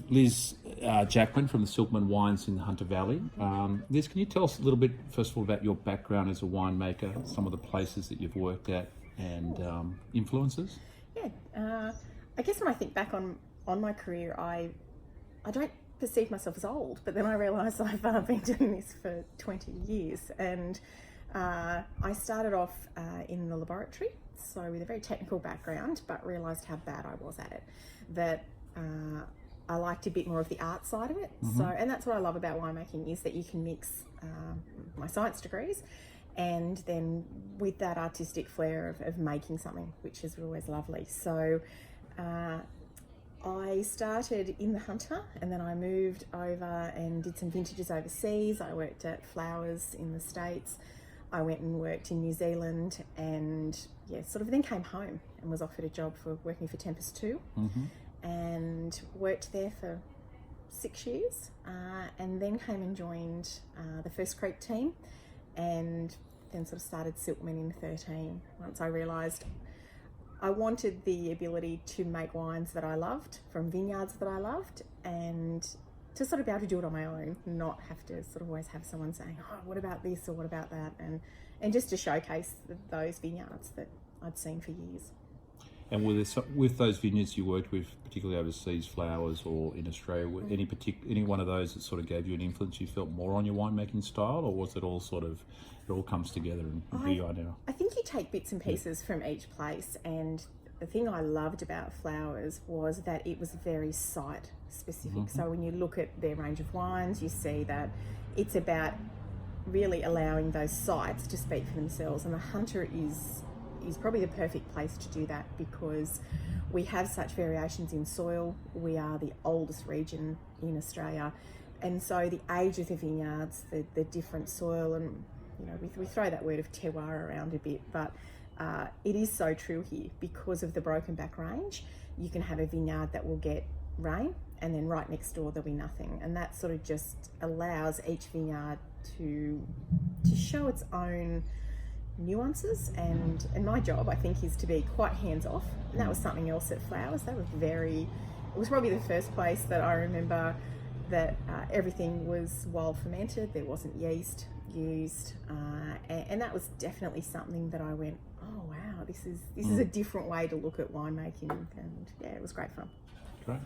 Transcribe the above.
Liz Jackman from the Silkman Wines in the Hunter Valley. Liz, can you tell us a little bit, first of all, about your background as a winemaker, some of the places that you've worked at, and influences? Yeah, I guess when I think back on my career, I don't perceive myself as old, but then I realise I've been doing this for 20 years, and I started off in the laboratory, so with a very technical background, but realised how bad I was at it. That I liked a bit more of the art side of it. So, and that's what I love about winemaking, is that you can mix my science degrees and then with that artistic flair of making something, which is always lovely. So I started in the Hunter, and then I moved over and did some vintages overseas. I worked at Flowers in the States. I went and worked in New Zealand, and sort of then came home and was offered a job for working for Tempest 2, and worked there for 6 years, and then came and joined the First Creek team, and then sort of started Silkman in 13 once I realised I wanted the ability to make wines that I loved from vineyards that I loved, and to sort of be able to do it on my own, not have to sort of always have someone saying, oh, what about this or what about that, and just to showcase those vineyards that I'd seen for years. And with those vineyards you worked with, particularly overseas, Flowers, or in Australia, any one of those that sort of gave you an influence you felt more on your winemaking style, or was it all sort of, it all comes together and who you are now? I think you take bits and pieces from each place, and the thing I loved about Flowers was that it was very site specific. So when you look at their range of wines, you see that it's about really allowing those sites to speak for themselves, and the Hunter is probably the perfect place to do that, because we have such variations in soil. We are the oldest region in Australia, and so the age of the vineyards, the different soil, and we throw that word of terroir around a bit, but it is so true here. Because of the broken back range, you can have a vineyard that will get rain, and then right next door there'll be nothing, and that sort of just allows each vineyard to show its own nuances, and my job, I think, is to be quite hands-off, and that was something else at Flowers. It was probably the first place that I remember that everything was wild fermented. There wasn't yeast used, and that was definitely something that I went, oh wow, this is a different way to look at winemaking, and it was great fun. Great.